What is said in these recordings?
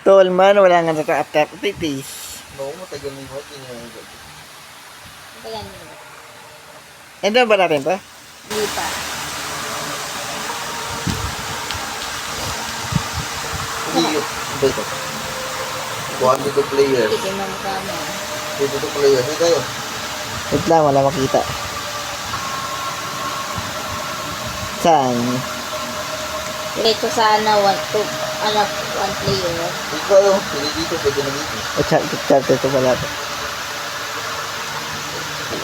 Tol man, wala nga naka-activities. Oo, matagal na yung hot. Matagal nyo. Endo ba natin to? Hindi pa. Hindi yun. Ano ba ito? 1 players. Hindi mo mukha mo. 22 players. Hindi tayo. Wait lang, wala makita. Saan? Diretso sana, 1 player. Hindi tayo. Pili dito. Pwede na dito. O, charter to pala to.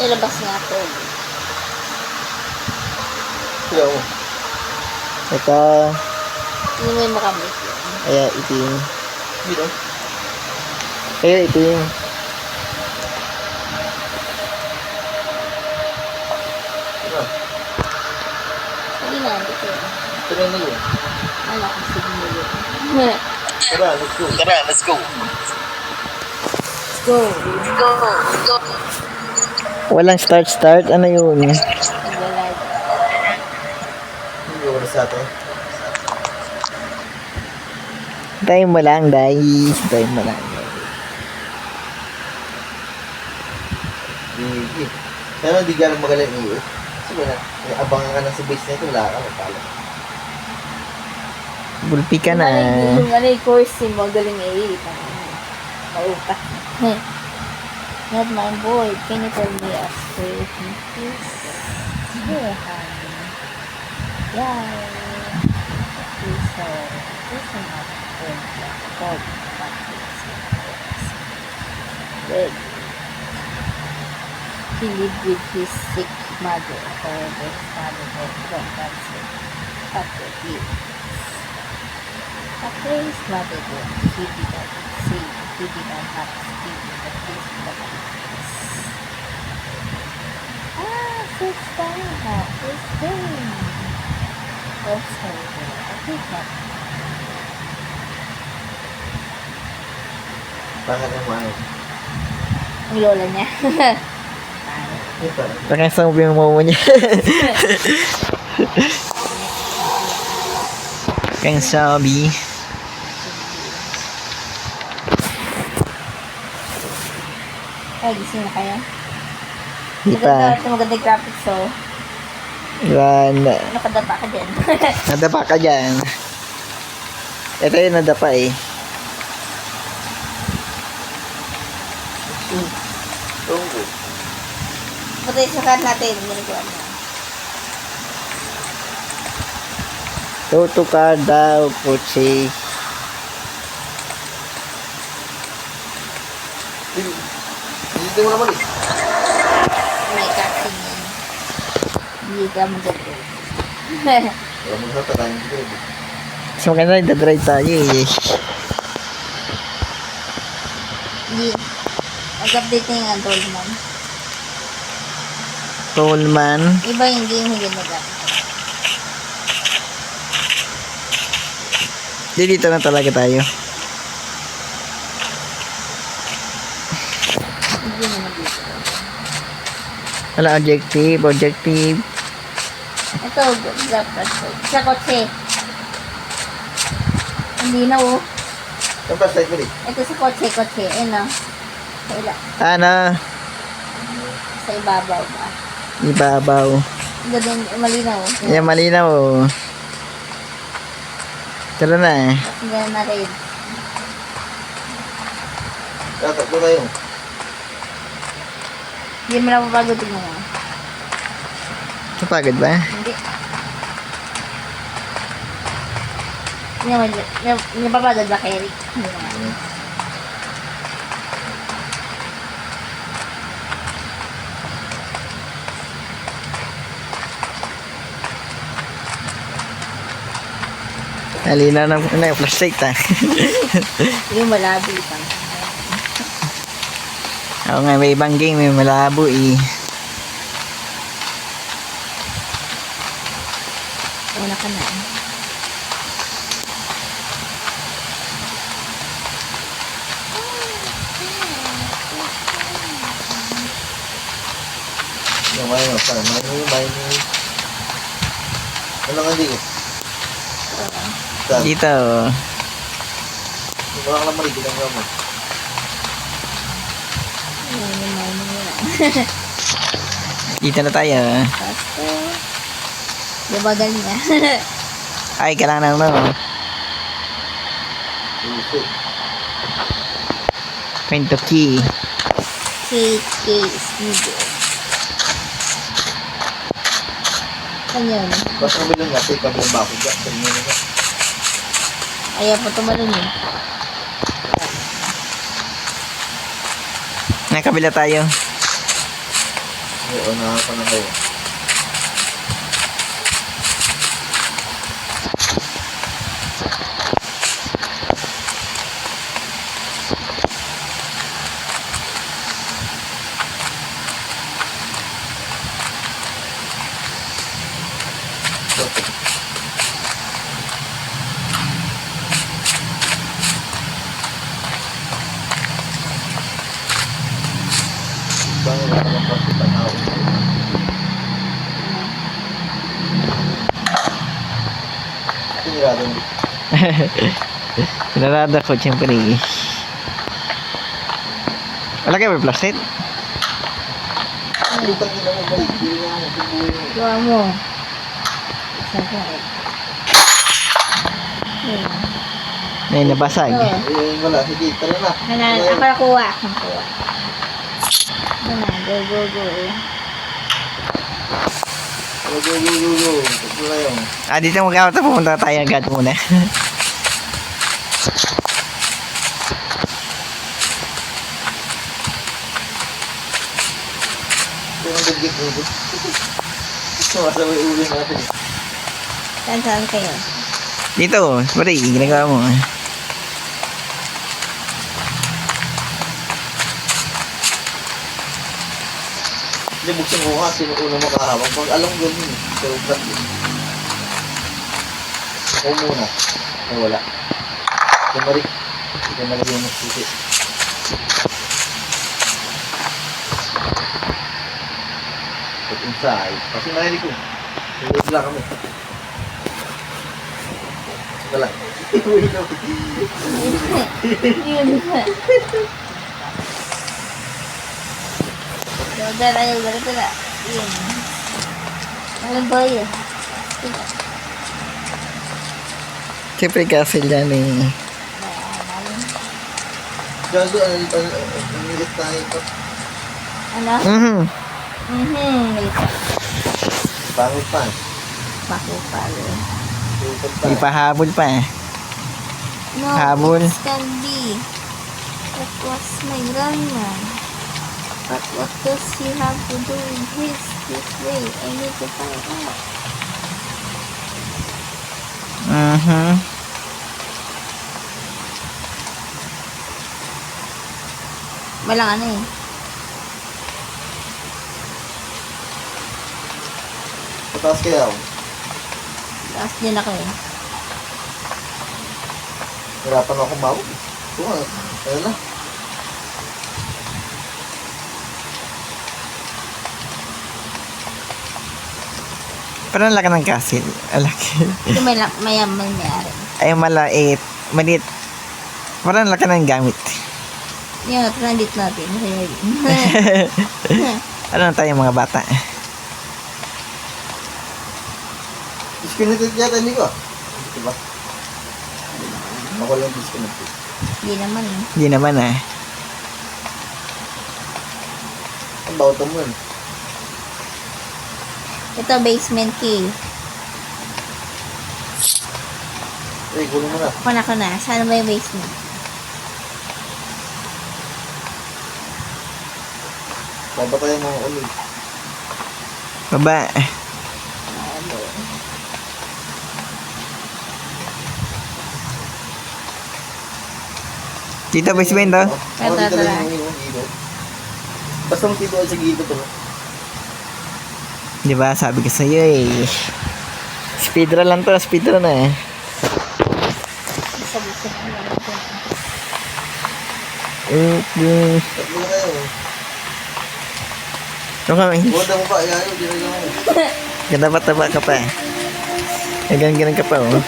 Ilabas nga to. Kaya mo. Ito, Hindi mo yung makamit. ayan, itim. Dito. Ayan, itim. Diba? Hindi na, dito. Try na yun. Ano kasi mo yun. Tara, let's go. Let's go. Go. Walang start. Ano yun? Naglalag. Hindi oras sa atin. Time mo lang, guys. Time mo lang. Hindi. Pero hindi ka lang magaling iyo. Sige na. May abangan ka na sa base na ito. Wala ka. Magpala. Bulpi ka na. Yung yung course mo, galing eh. Maupa. Not my boy. Can you tell me a story, please? Yeah, honey. Yeah. Please, please not call Good. He lived with his sick mother. However, his mother had got cancer. After his mother died, he did not see. He did not have to speak with the priest of the Baptist. Sister, it's pain. Oh, sorry. Okay, not. Bakit ang mahal? Ang lola niya. Ito. Pakasang mo niya. Kang sabi. Ay, gising na kayo? Di pa. Maganda yung graphics, so. Yan. Nakadapa ka dyan. Nadapa ka dyan. Ito yung nadapa eh. Tunggu. Ba't yung sukat natin? Ginagawa mo. Toto ka daw, kotse. Hindi mo naman eh. May casting yan. Hindi ka maganda. Wala mo sa tayo dito. Mas maganda nagdadrive tayo eh. Hindi. Nag-update na yung Android mo. Tolman. Iba yung game yung ginagamit. Di dito na talaga tayo. Hindi naman dito. Wala objective. Ito, grab sa kotse. Hindi na oh. Ang flashlight mo rin. Ito sa kotse. Ayun na. Ano? Sa ibabaw ba? Ibabaw. Ganun, malinaw oh. Yan, malinaw oh. Tara na. Ganun na rin. Tatakbo tayo. Hindi mo na papagutin mo. Napagod ba? Hindi. Hindi papagod ba kay Eric? Hindi naman. Halina na yung flashlight ah. Yung malabi pa. Oo nga, may ibang game, may malabo eh. Una ka na. Yung mining. Ano nga dito? Dito oh. Wala ka lang mali, ginagawa mo. Dito na tayo. Pasto. Gabagal niya. Ay, kailangan na ano. Puso. Find the key. KK Studio. Ano yun? Basta kabilang nga, say kabilang bakod ka. Sabi mo nga. Ayaw po tumalon yun. Nakabila tayo. Ay, unahan ka na kayo. Bangin na naman pati tanaw. Tinirado mo. Narada ko, siyempre. Wala kayo may plastic? Lutang nila mo balik. Hindi nga mo. Tubuhin mo. Gawa mo. Saan ka eh? May nabasag. Oo. Eh, wala. Sige, tara na. Hanan, ako nakuha. Ako nakuha. Ano na, go, go, go. Go, go, go, go, go. Ito na yun. Dito mag-out na pumunta tayo agad muna. Ito yung gagit mo. Sumasabay ulo natin. Saan kayo? Dito, pare, ginagawa mo. Hindi, buksan ko nga. Sino una makahawak? Pag alam ko yun. Pero ba't yun? Ako muna. Ay, wala. Kumari. Hindi ka nalagyan ng susi. Put inside. Kasi narinig ko. Sunod lang kami. Ito lang. Uy, no. Yun. Dala yung ganito na. Yun. Ano ba yun? Siyempre castle yan eh. Gago, nilit tayo ito. Ano? Ito. Pangit pa. Bako palo. Lupad pa. Di pa habol pa eh. No, Habol. it can be. That was my grandma. But what does he have to do with this way? I need to find out. Walang ano eh. Pataas kaya ako. Taas din ako eh. Hirapan ako mawag. Ito nga. Ayun na. Parang laki ng castle. Laki. Ito may may-ari. Ay, malait. Maliit. Parang laki ng gamit. Yun, transit natin. Ano na tayo mga bata? Disconnected yata hindi ko. Diba? Ako lang disconnected. Hindi naman eh. Hindi naman ah. Ang bawto mo yun. Ito, basement key. Eh, kunin mo na. Kunan ko na. Saan ba yung basement? Babatayan mo ako ulit. Baba. Dito basement oh. Ako dito Tara. lang yung gito. Basta mo dito sa gito to. Di ba? Sabi ko sa iyo eh. Speedrun lang to, speedrun na eh. Sabi-sabi ko lang ito. Tatlo na kayo. Ano ka may? Buwan mo pa, ayaw, ginagawa mo. Ganda-taba ka pa eh. Ganun ka pa oh.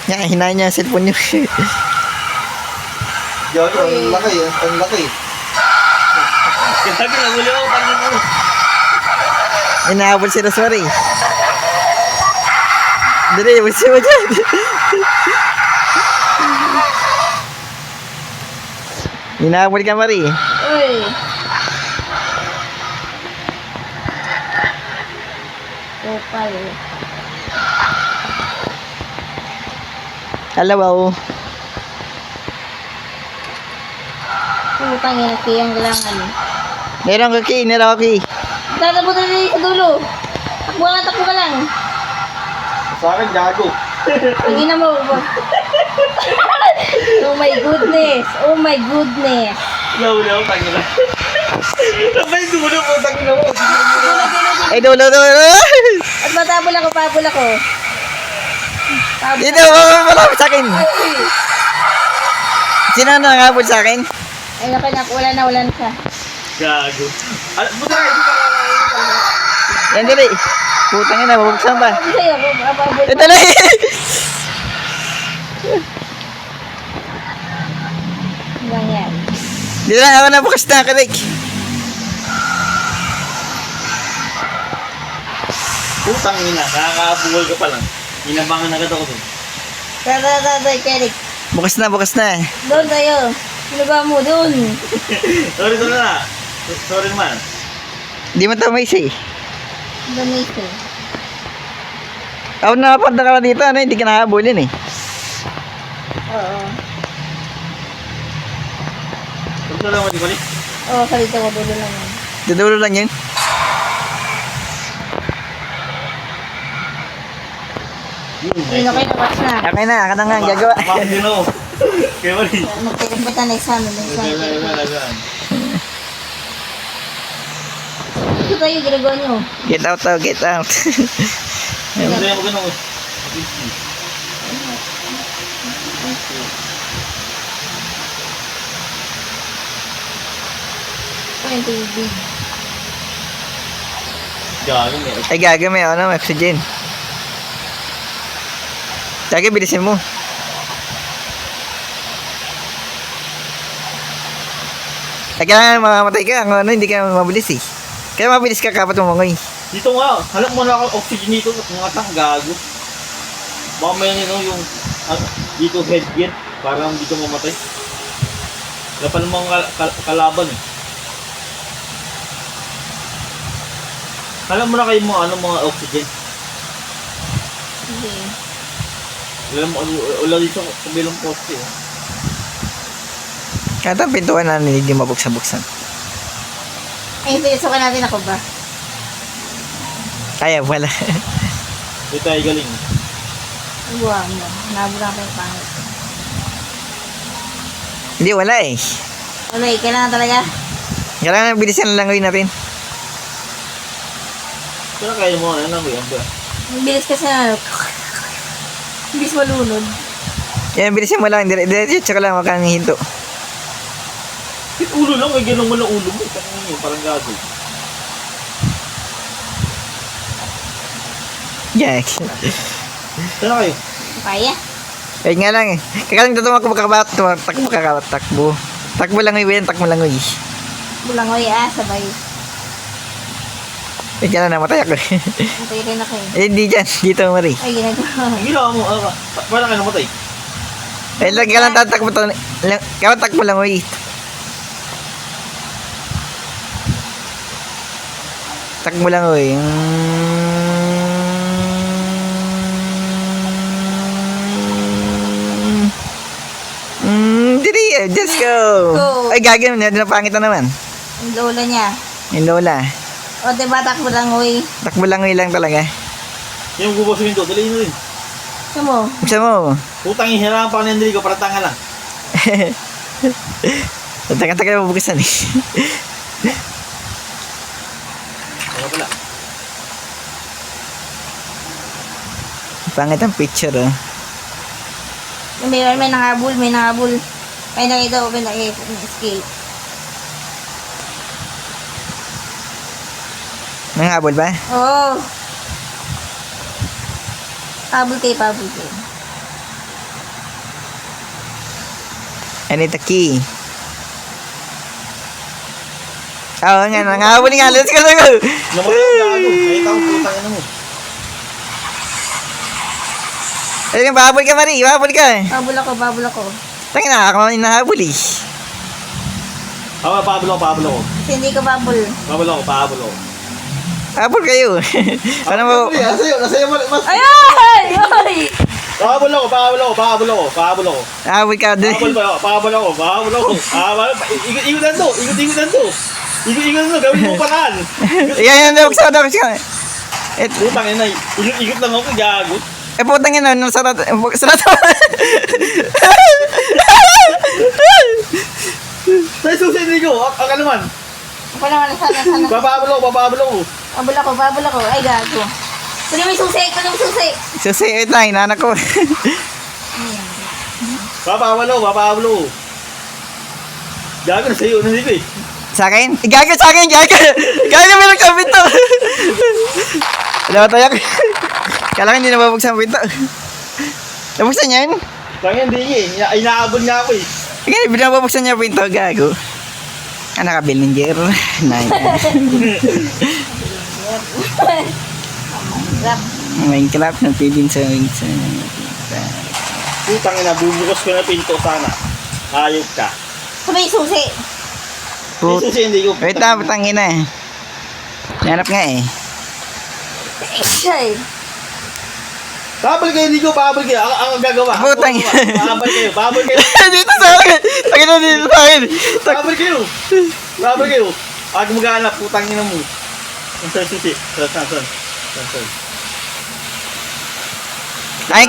Nga, hinahin niya ang cellphone niyo. Diyan, ang laki. Ang laki. Kaya naguli ako, pag mo. Inahabol si Rosemary. Dali, busi mo dyan. Inahabol ka, Marie. Uy. Kupal. Hello. Putang ina, kiyang galangan. Meron ka, Ki. Meron ka, Ki. Tatabutan na sa dulo. Takbo ka lang. Sa akin, gago. Hindi na mo. Oh my goodness. Oh my goodness. Nahuli ako, tangin na. Sabay dulo po, tangin na mo. Ay, dulo. At matabol ako, pabol ako. Dito, malapit sa akin. Sino na nangahabol sa akin? Ay, wala na siya. Gago. Buta kayo, di ba? Yan, dali. Putang ina, mabuksan ba? Sabi sa'yo, pabol. Eh, dali. Hanggang yan. Dito lang ako na bukas na, Karik. Putang ina, nakakabuhol ka pa lang. Inabangan agad ako dun. Tara, Kerik. Bukas na. Doon tayo. Ano ba mo doon? Sorry na. Sorry naman. Di mo tama isa eh. Doon ito. Ako napapunta ka na dito, ano, hindi ka nakahabulin eh. Oo. Sorry na lang, di balik. Oo, kalito ko dulo lang yan. Dudulo lang yun. Sino kayo nawas na? Okay na, ako na nga, gagawa. Bakit din ako? Kaya mali. Magkikita na exam. Ito tayo, ginagawa nyo. Get out. Ano yung magandang ko? Ito yung tubig. Gago may. Ay, gaga may oxygen. Sige, bilisin mo. Ay, kailangan mamamatay ka. Ang ano, hindi ka mabilis eh. Kaya mabilis ka kapat umangoy. Dito nga, halap mo na ako oxygen dito. Mga tang gago. Baka may yung dito headgear. Para hindi ka mamatay. Wala pa namang kalaban eh. Alam mo na kayo mga oxygen. Sige. Wala dito sa bilong poste eh. Kata ang pintuan na hindi mabuksan-buksan. Ay, pinasukan natin ako ba? Kaya, wala. Dito tayo galing. Buwa mo. Nabulang ko yung pangit. Hindi, wala eh. Okay, kailangan talaga. Kailangan bilisan lang gawin natin. Pero kaya mo, ano lang ba yan ba? Ang bilis kasi na. Bilis malunod. Yan, bilisan mo lang. Diretso ka lang, wag kang hinto. Ulo lang, may ganun mo na ulo mo. Tangan yun, parang gago. Jack. Saan kayo? Kaya. Kaya nga lang eh. Kakalang tumakbo takbo. Takbo lang uy, takbo lang uy. Bulangoy sabay. Eh, kaya na, namatay ako eh. Antay rin ako eh. Eh, hindi dyan. Dito, Marie. Ay, ginagawa. Ang ginawa mo, paano ka namatay? Eh, lagi ka lang tatakbo to. Takbo lang uy. Takbo lang uy. Dili, just go. Go. Ay, gagawin na pangit na naman. Ang lola niya. Yung lola. O, diba takbo lang, uy. Takbo lang uy lang talaga. Yung bubusuin to, dali na rin. Ito mo. Buksan mo. Putang ihirapan pa ka nandali ko, para tanga lang. Tagal-tagal na mabuksan eh. Wala pala. Pangit ang picture oh. May nangahabol. May nakita ko, may escape. Nangahabol ba? Oo. Pabol kayo. I need the key. Oo nga, nangahabol nga. Let's go, let's go. Namatay ang gago. Ay, ikaw, putang ina mo. Ayun, bahabol ka, Marie. Bahabol ka. Babul ako. Tangin na, ako inahabol eh. Pahabol ako. Kasi hindi ka babul. Pahabol ako. Habol kayo. Ano mo? Nasa'yo mo, mas. Ay! Ay! Pahabol ako. Habol ka din. Pahabol ako. Ikot-ikotan to. Gawin mo paraan. Yan, buksan. Putang ina. Ikot lang ako. Gago. Putang ina, sarat. Tayo susi, Nico. Ang naman. Ako naman, sana. Pahabol ako. Babul ako. Ay, gago. Kunin mo yung susi. Susi, wait lang, inanak ko. Pahabol ako. Gago na sa'yo. Nandito eh. Sa akin? Gago sa akin, gago. Gago, may nagkabit to. Alam mo tayo. Kala ko hindi nababuksan ang pinto. Nabuksan yan? Tangin, hindi eh. Inaabol nga ako eh. Sige, binababuksan niya ang pinto, gago. Naka-Bellinger. Minecraft ng pidin sa Putang ina, bubukas ko na pinto sana. Ayok ka. Sabay susi. Put. Susi, hindi ko. Wait lang, putangin na eh. Nanap nga eh. Ay. Pahabol kayo, Nico. Ang gagawa. Putang ina. Pahabol kayo. Dito sa akin. Tangin na dito sa akin. Pahabol kayo. Ako maghanap, putang ina mo. Ang saan susi? Saan? Ay,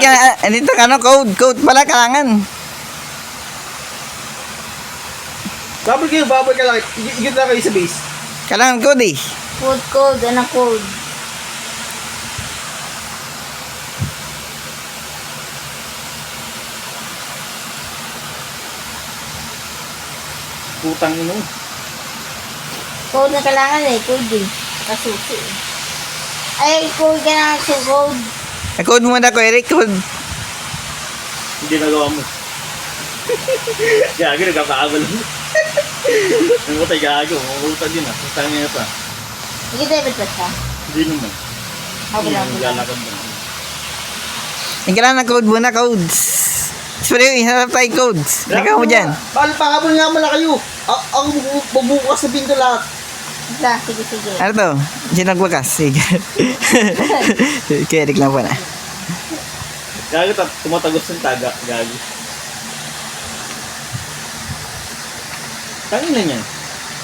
dito ka no, code pala, kailangan. Pahabol ka lang. Ikot lang kayo sa base. Kailangan code eh. Code. Anong code? Putang ina mo. Code na kailangan eh. Code eh. Kasusi eh. Ay, code ka na. Code. Code muna ko, Eric. Code. Hindi nagawa mo. Gago, nagkakaabal mo. Nangutay gago. Mangutan din ah. Putang ina pa. Hindi David pa siya. Hindi naman. Okay lang. Lalakad mo. Kailangan ng code muna, codes. Sorry, hanap tayo codes. Nagawa mo dyan. Pahabol nga mala kayo. Ako magbubukas sa pinto lahat. Sige. Ano to? Sino nagwakas? Sige. Kaya Eric lang po na. Gago, tumatagos ng taga. Gago. Tangin na yan.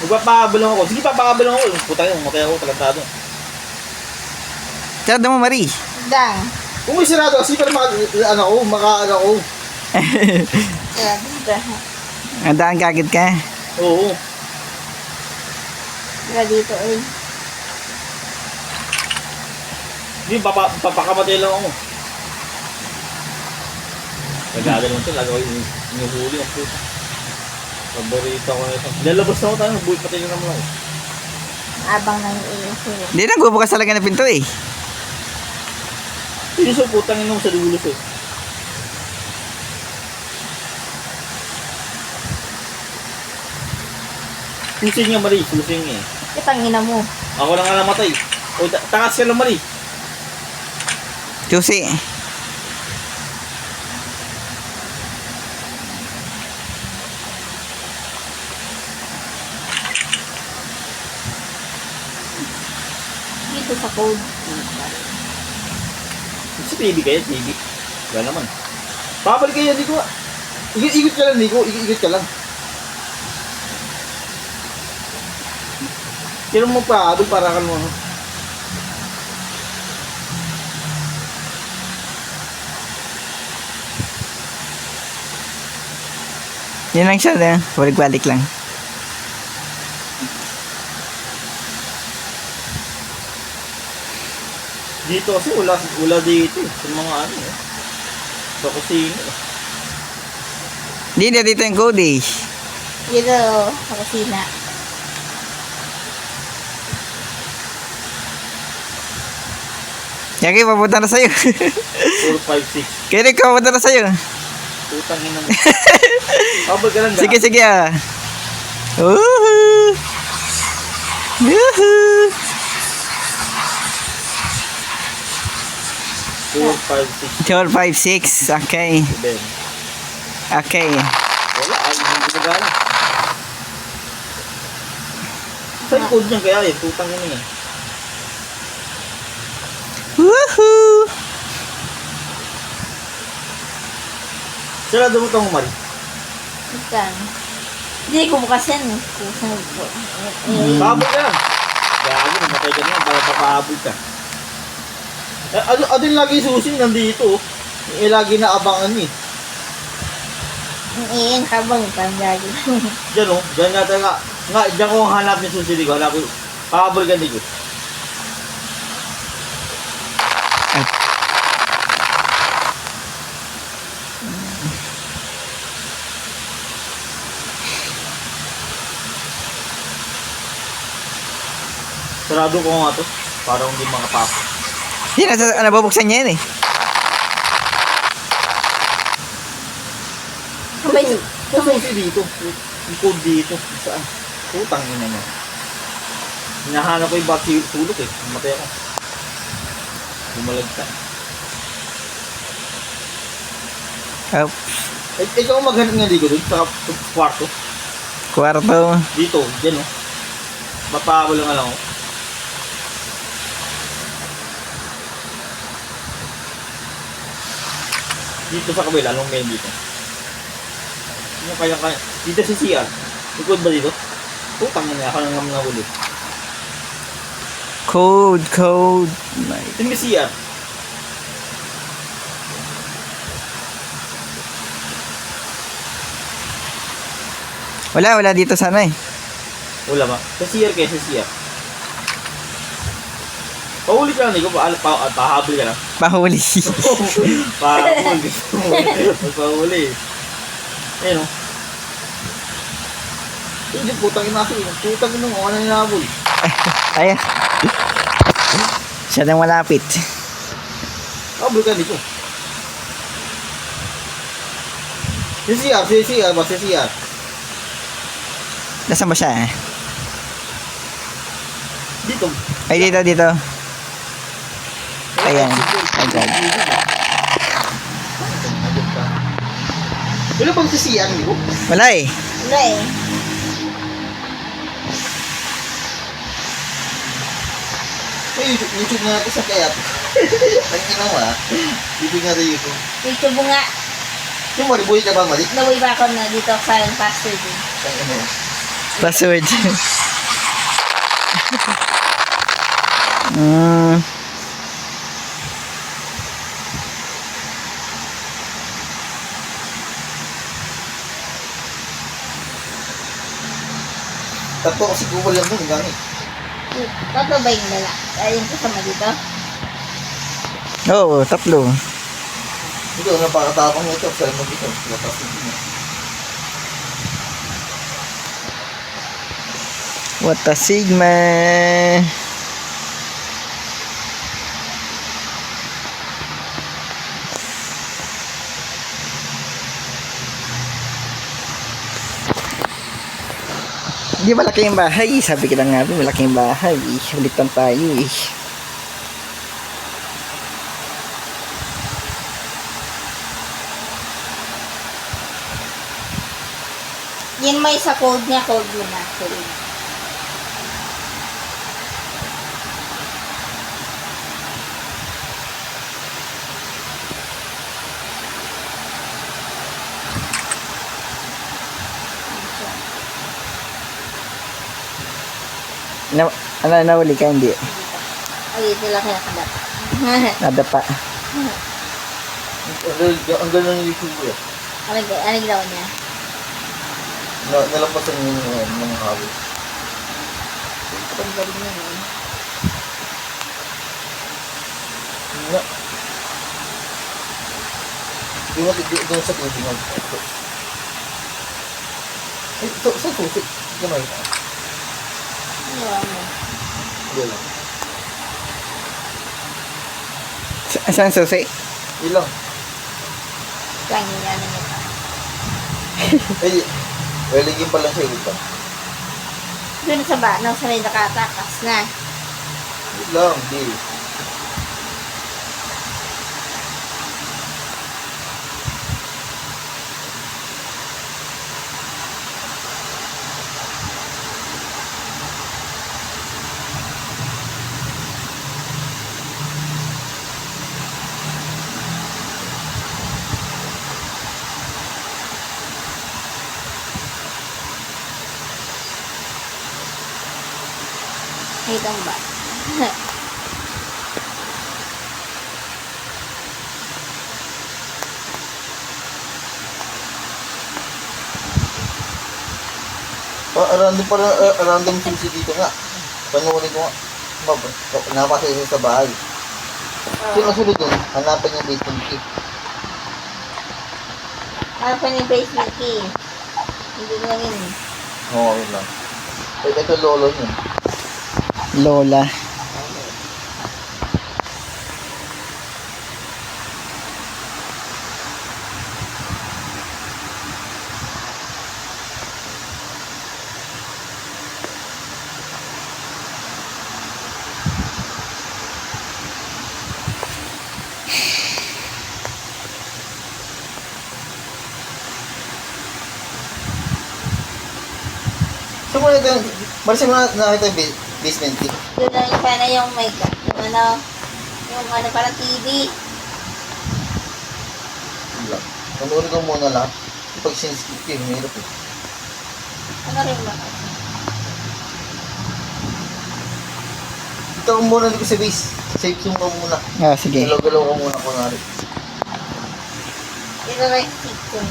Magpapahabol lang ako. Sige, papahabol lang ako. Putang ina, matay ako. Talantado. Tsaka mo, Marie. Dang. Kung may sirado kasi para maka ako. Andaan kagad ka. Oo. Diba dito eh. Hindi, papakamatay lang ako. Nag-aagal mo ito. Lagaw yung inuhuli ang puta. Paborito ko na ito. Lalabas na ako tayo. Buhay patay na naman ako. Abang ng iso. Hindi, nagbubukas talaga ng pinto eh. Iso, putang ina mo sa dulo eh. Susing nga, Marie. Susing eh. Kitang ina mo. Ako na nga namatay. O, takas ka lang, Marie. Susi. Dito sa code. Sa TV kaya, TV. Wala naman. Pabalik kayo, Nico. Ikot ka lang, Nico. Ikot ka lang. Sino mo pahabol para ka mo. Yan lang siya. Balik-balik lang. Dito kasi wala dito eh. Sa mga ano eh. Sa kusina eh. Hindi, dito yung code eh. Dito sa kusina. Kaya papunta na sa'yo. 4, 5, 6. Kaya papunta na sa'yo. Putang ina mo. Habol ka lang ga. Sige, sige ah. Woohoo! Woohoo! 4, 5, 6, 4, 5, 6. Okay. 7. Okay. Wala, ay hindi ko gana. Saan code niyan kaya eh? Putang ina yan. Woohoo! Sarado mo itong Mari. Ikan. Hindi ko bukas yan. Pahabol ka lang. Gago, namatay ka naman para papahabol ka. Ano yung lagi susi nandito? Eh, lagi na abangan eh. Iyan habang panggagi. Diyan oh, diyan nga tayo nga, diyan ko hanap yung susi ko. Hanap ko, pahabol ka dito. Sarado ko nga to, para hindi makapasok. Yan, nabubuksan niya yan eh. Sabay, Sa susi dito, yung code dito, saan? Putang ina niya. Hinahanap ko yung bati tulog eh, namatay ako. Bumalag ka. Oh, Ikaw maghanap nga dito dun, sa kwarto. kwarto. Dito, dyan oh. Mapahabol nga lang oh. Dito sa kabila, anong ngayon dito? Yung kaya. Dito si CR. Likod ba dito? Putang na ako nang nahuli. Code. Ito yung CR. Wala dito sana eh. Wala ba? Sa CR kayo, sa CR. Pahuli ka lang, Nico. Pahabol ka lang. Pahuli. Pahabol. Pahuli. Ayun o. Hindi, putang ina kasi. Putang ina mo, ano ninahabol? Ayan. Siya nang malapit. Pahabol ka, Nico. Si CR ba? Si CR. Nasaan ba siya eh? Dito. Ay, dito. Ayan. Ayan. Wala bang si CR, Nico? Wala eh. wala eh. May YouTube na natin sa kayat. Ang ginawa, YouTube nga rin YouTube. Dito mo nga. Yung maribuhay ka ba, Mari? Naway ba ako na dito sa pastor din. Ang ano? Password. Tatlo kasi kubal lang doon, gamit. Tatlo ba yung lala? Ayun kasama dito? Oo, tatlo. Ito, napakatapang mo ito. Saan mo dito? Lapas dito. What a Sigma. Hindi malaki yung bahay. Sabi ko lang nga, malaki yung bahay. Ulitan tayo eh. Yan may sa code niya, code mo na. Code. Nahuli ka, hindi. Ay, ito lang kaya kadapa. Nadapa. Ang gano'n yung YouTube ko eh. Ano ginawa niya? Nalampasan yung mga habol. Ang galing niya eh. Nga. Doon sa tubig nga. Ito, sa tubig. Gamay. Ginawa mo. Yan lang. Saan susi? Yan lang. Kaya niya na niya. Ay, weligin pa lang siya ulit. Doon sa ba, nang sanay nakatakas na. Wait lang, di. Ito ba? Random susi dito nga. Panoorin ko nga. Napasa isa sa bahay. Sinusunod dun, hanapan yung basement key. Ano pa ni basement key? Hindi ko lang yun. Oo, yun lang. Ito lolo yun. Lola. So, muna ito yung, Marcy mo nakita yung basement key. Doon na yung sana yung may yung ano parang TV. Yun lang. Panoorin ko muna lahat. Pag sinskip yun, hirap eh. Ano rin ba? Ito ko muna dito sa base. Safe zoom ka muna. Ah, sige. Galaw-galaw ka muna kunwari. Ito ba yung kitchen?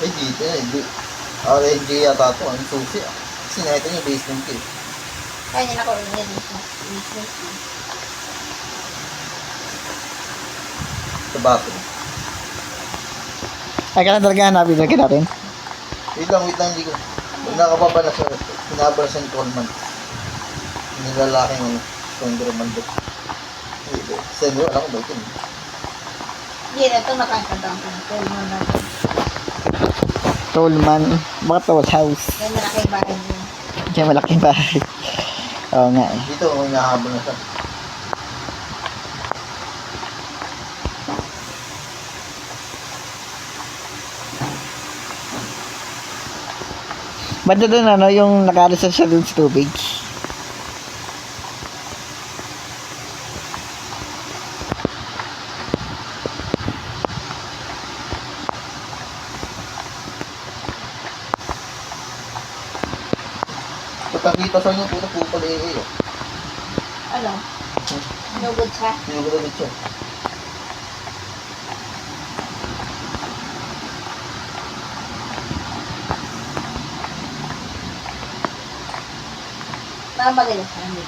Ay, dito eh. RNG yata ito. Ang susi ah. Kasi nakita niya basement key. Kaya niya na ko rin yan. Basement key. Sa bathroom. Ay, kailan talaga hanapin natin? Wait lang, hindi ko. Nakababa na siya. Hinaba na siya ng 12 months. Nilalaking ano. Stronger man doon. Sendo, alam ko ba ito? Hindi na ito nakakadang ko. Kaya mo na. Tollman. Baka toll house. Kaya malaki bahay niya. Kaya malaking bahay. Oo nga eh. Dito, hinahabol na siya. Banda doon ano, yung nakareserve siya doon sa tubig. Pagkakita sa inyo, puto pupal eh eh. Ano? Nugod siya. Sinugod ulit siya. Mamagaling siya. Hindi.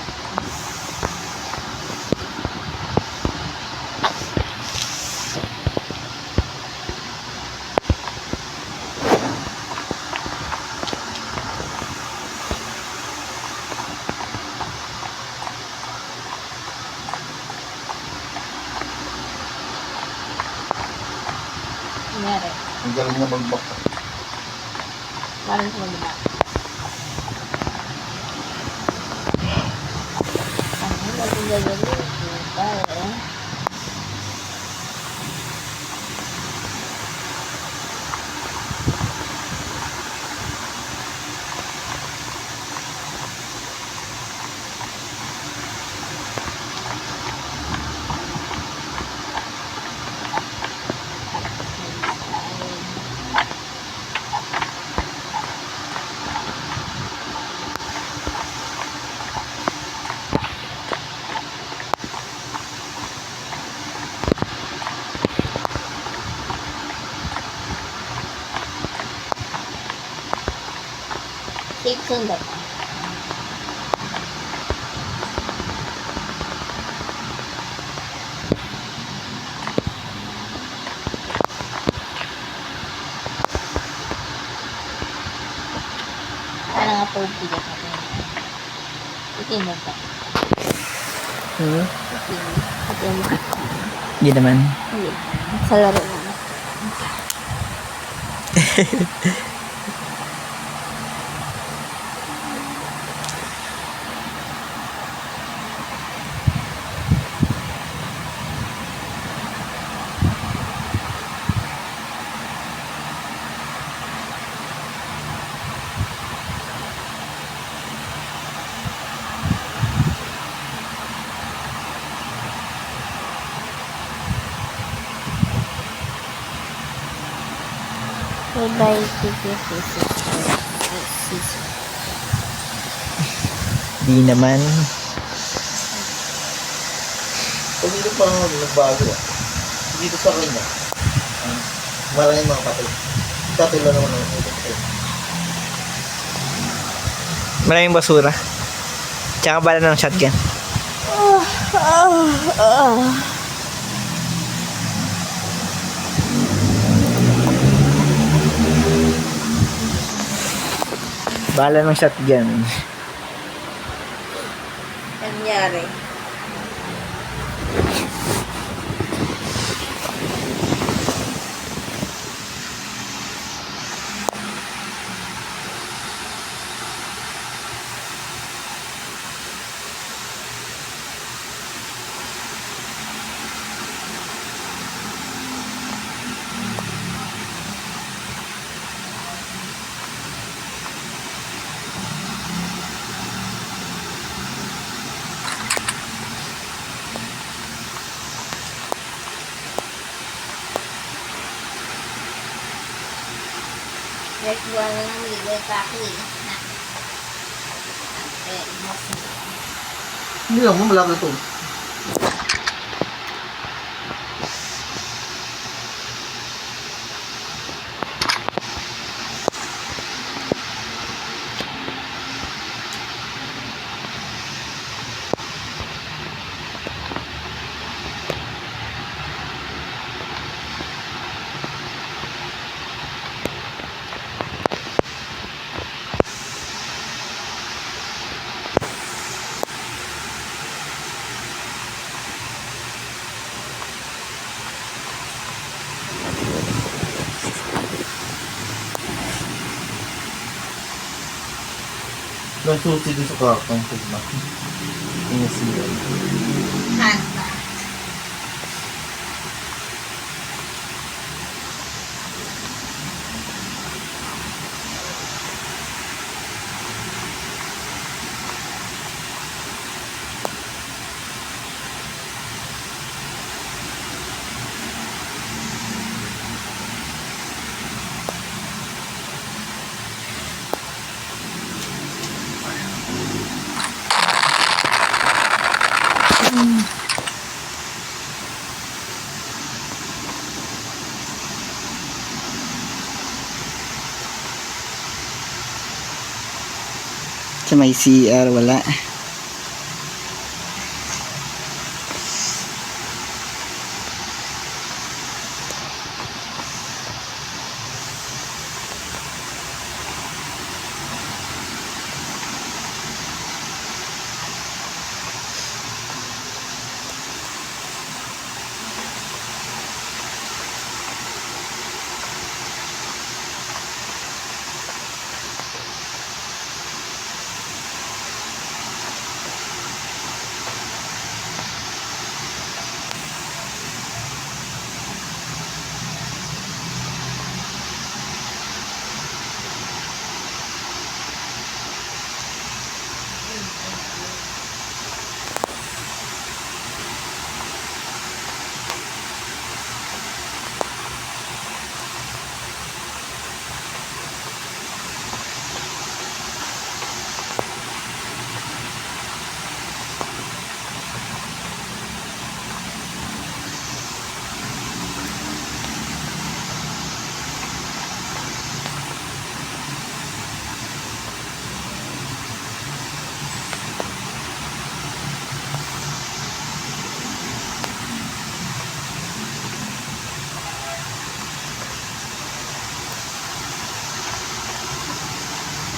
Nangyari. Ang galing na magbak. Parang sa magba. Ano na kung gagawin? Para. Take sundat. bigat natin. Itin mo ba? Hmm? Itin mo. Hindi naman. Hindi. Sa laro lang. Bye-bye, ticket sister. Di naman. Pag dito pa nagbago dito sa kanya, maraming mga patay. Dati lang naman ako patay. Maraming basura. Tsaka bala ng shotgun. Bala ng shotgun. Nangyari. Kahit buwan na ng ligoy pa ako eh. Hindi lang mo malaki ito. Nasusi din sa kakang pugma. Inasiyan. Handa. Sa may CR wala.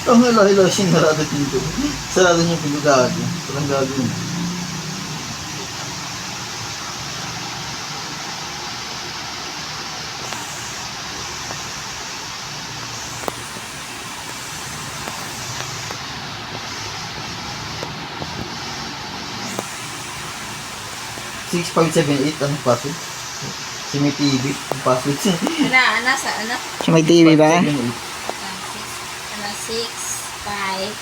Ang hilo-hilo, sinarado yung pinto. Sarado niya yung pinto gago. Walang gago yun. Six, 5, 7, 8, anong password? Si may TV, ang password siya. Ano, sa ano? Sa may TV ba? 5, 7, 8. 6, 5,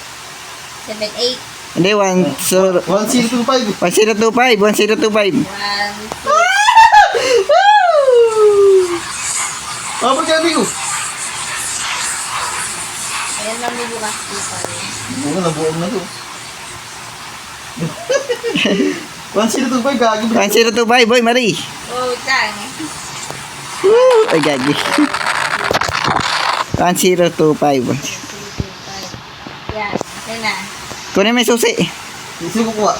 7, 8. Hindi, 1, so, 1025. 1025, 1025. 1, 2, Ah, pagkabi ko. ayan lang may bukas dito. Oo, nabuong na to. 1025, gagi. 1025, boy, Marie. Oh, tang. Woo! Ay, gagi. 1025. 2, 5. Yan, okay na. Kunin mo yung susi. Sino kukuha? Ano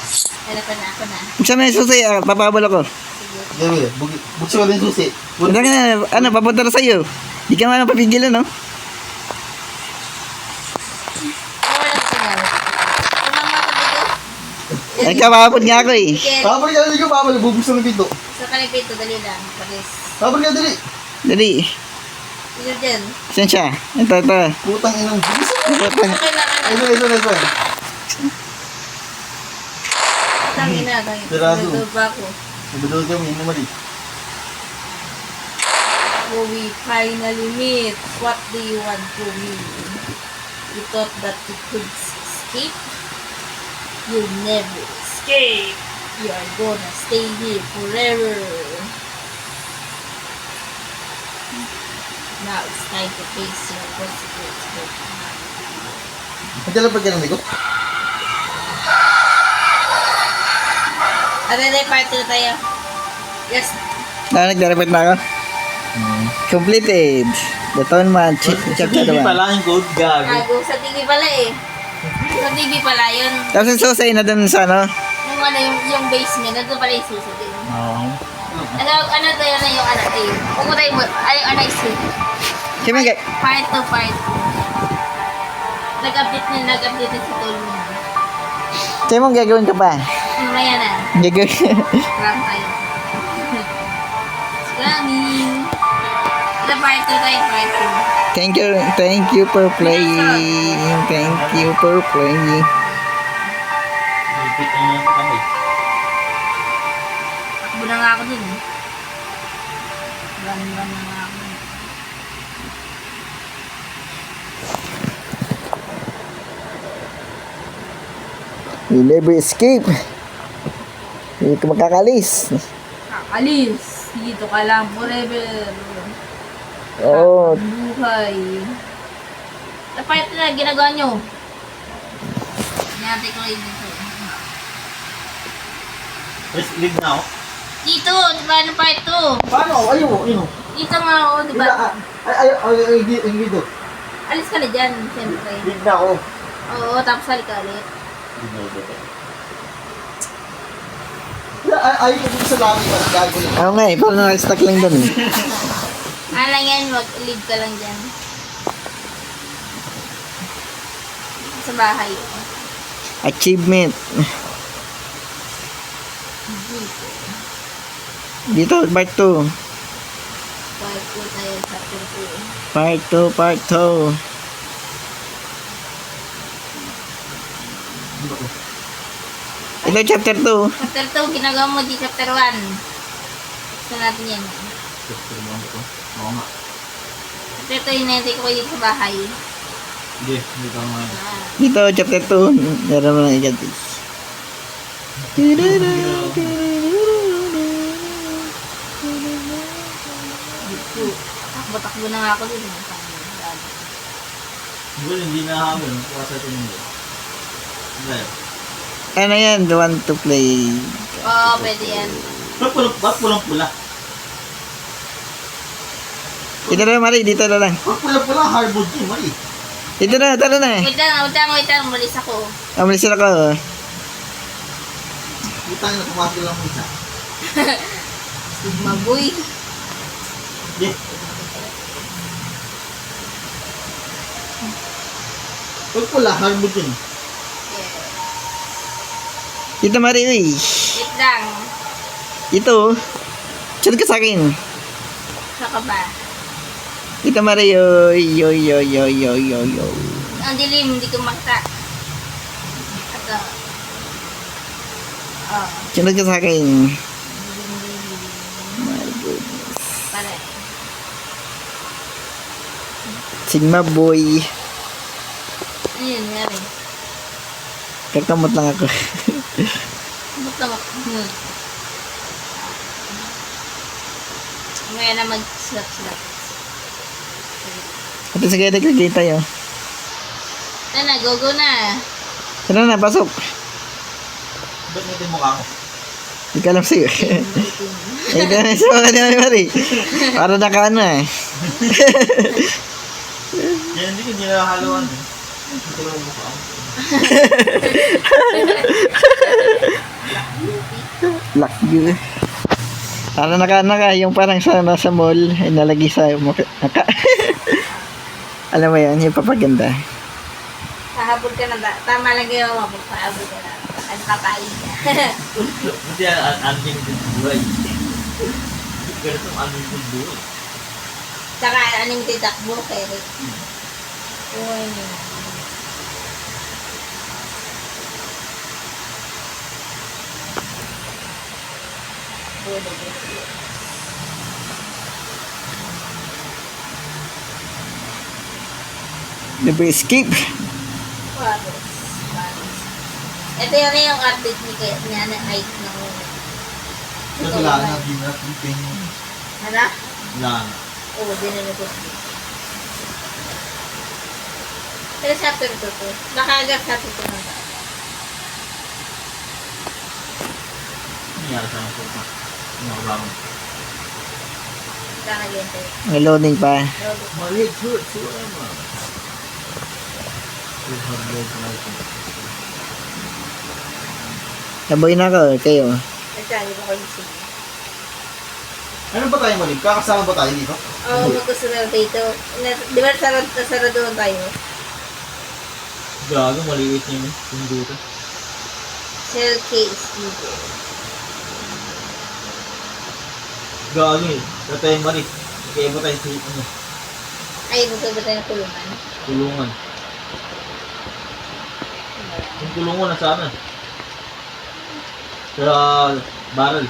ko na, ako na. Buksan mo yung susi, papabol ako. Sige. Gabi, buksan ko din susi. Wala ka na, ano, papunta na sa'yo. Di ka man mapapigilan, no? Ano wala ko na? Tumama ko dito. Ay, kapapod nga ako eh. Sige, Kapag ka dali ko, babalik, bubuksan ng pinto. sa kanipito, dali lang. Palis. Kapag ka dali. Dali. Dito dyan. Saan siya? Ito. Putang inang bilis. Okay lang, ano. Ito. Tangina. Sarado. Dito ba ako? Nabidol kami, mali. Oh, we finally meet. What do you want to me? You thought that you could escape? You'll never escape. You are gonna stay here forever. Now it's time to face your consequences. Magkala pa ka ko? Ano na part 2 tayo? Yes. Nagdarapit na ako. Completed. The Tournament Chapter TV 1. pala yung code gago. Gago. Sa TV pala eh. Sa TV pala yun. Tapos yung susi na dun sa ano. Yung ano, yung basement. Nandun pala yung suso din. Oo. Ano tayo na yung anak eh. Kung tayo mo, ay yung anak is Kaya may part 2, part 2. Nag-update din si Tolmo. kaya mong gagawin ka pa. Mamaya na. Gagawin. Lang tayo. Slamming. Ito part 2 tayo, part 2. Thank you for playing. Thank you for playing. Repeat ang mga kamay. Takbo na nga ako dun eh. Run na nga ako. You never escape. Hindi ka makakalis. Alis. Dito ka lang forever. Oo. Buhay. Ito part 2 na ginagawa nyo. Hinatay ko kayo dito. Let's leave now. Dito, di ba? Ano part 2? Paano? Ayun. Dito nga ako, di ba? Ay, dito. Alis ka na dyan, siyempre. Big na ako. Oo, tapos halik ka ulit. Ayun ko dito sa langit. Gago lang. Oo nga eh, parang naka-stuck lang dun eh. Ano lang yan, mag-leave ka lang dyan. Sa bahay. Achievement. Dito, part 2. Part 2 tayo, chapter 2. Part 2. Ito, chapter 2. Chapter 2, ginagawa mo di chapter 1. Gusto natin yan. Oo nga. Chapter 2, hinahintay ko kayo dito sa bahay. Hindi ka nga. Dito, chapter 2. Meron mo lang ikat. Dito. Takbo-takbo na nga ako dito. Well, hindi na hamon. Kuha sa ito nyo. Ano? Ano yan? The one to play. Oo, pwede yan. Ba't pulang-pula? Dito na, Mari. Dito na lang. Pag pula-pula, hardboard yun, mali. Dito na, tara na. Wait lang. Malis ako. Amalis na ako. Butang na pumasok lang mo isa. Sigma boy. Hindi. Pag pula, hardwood yun. Yeah. Tita Marie, uy. Wait lang. Ito. Sunod ka sa akin. Saka ba? Tita Marie, uy. Yo, yo, yo, yo, yo, yo. Ang dilim, hindi ko makita. Ito. Oh. Sunod ka sa akin. My goodness. Pare. Sigma boy. Ano yun, meron? Kakamot lang ako. Ba't naman? Mamaya na mag-slap-slap. Ate, sige, nagkagay tayo. Ito na, go na. Sana na, pasok. Ba't natin mukha ko? Hindi ka alam sa'yo. Ay, ito na sa mga ni Marie. Para nakaano eh. Yan, hindi ko nilahalawan eh. Ito lang ang mukha ko. Lock you. Para naka, yung parang sa nasa mall, ay nalagay sa mukha. Alam mo yan, yung papaganda. Pahabol ka na ba? Tama lang kayo, pahabol ka na. At papain ka. Buti ang unlimited buhay. Ganito ang unlimited buhay. Tsaka anong titakbo, pero. Uy, Never escape. Paros. Ito yung update ni kaya niya na height ng Ito wala na, di na, pipin. Ano? Wala na. Oo, din na nito. Pero sa chapter 2 to. Nakaagap sa ito ng bata. Ano nangyari sa mga puta? Nakabangon. Kakagente. May loading pa. Maliit, hurt, suwama. Naboy na ako, kayo. Nagsabi ko kayo sige. Ano ba tayo malig? Kakasama ba tayo dito? Oo, magkasunod dito. Di ba sarado tayo? Gago, maliit niya yun. Yung dito. Cell case dito. Gago eh. Tatay malit. Kaya ba tayo sa ano? Ay, magkaba tayo ng kulungan. Tulungan. Yung tulungan na sana. Sa barrel.